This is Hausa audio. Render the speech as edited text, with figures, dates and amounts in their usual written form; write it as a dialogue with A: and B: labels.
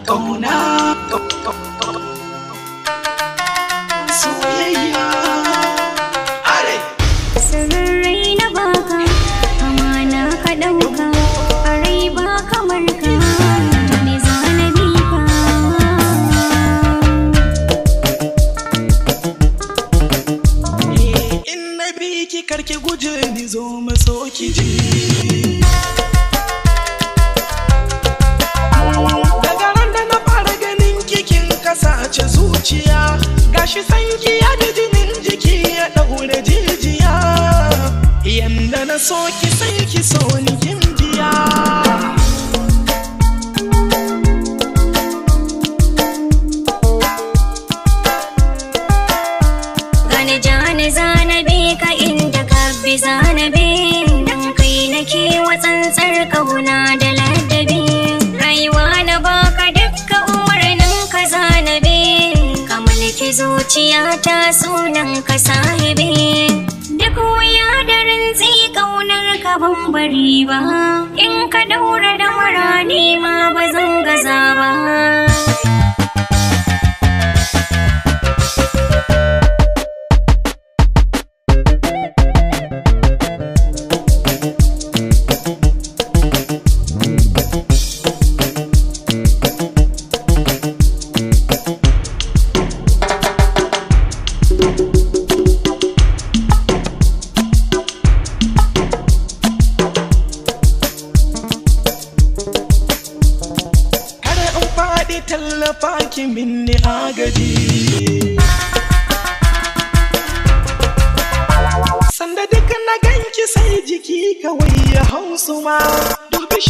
A: kauna soyayya are
B: sirrai na baka amana ka dauka a rai ba kamar ka me zanabi ka
A: in na bi ki karki guje ni zo maso ki ji sace zuciya gashi sanki ya da jinin jiki ya daure jijiya yanda na so ki sai ki so ni kin biya
B: gane jani zanabe ka inda ka bi zanabe dan kai nake watsantsar kauna da ladabi rayuwa na baka dukkan zanabe ka mulki zuciyata sunan ka sahibi duk wuya da rintsi kaunar ka ban bari ba in ka daura da murani ma ba zan gaza ba
A: tallafa ki minni agaji sanda duk na ganki sai jiki kawai ya hausu ma dubi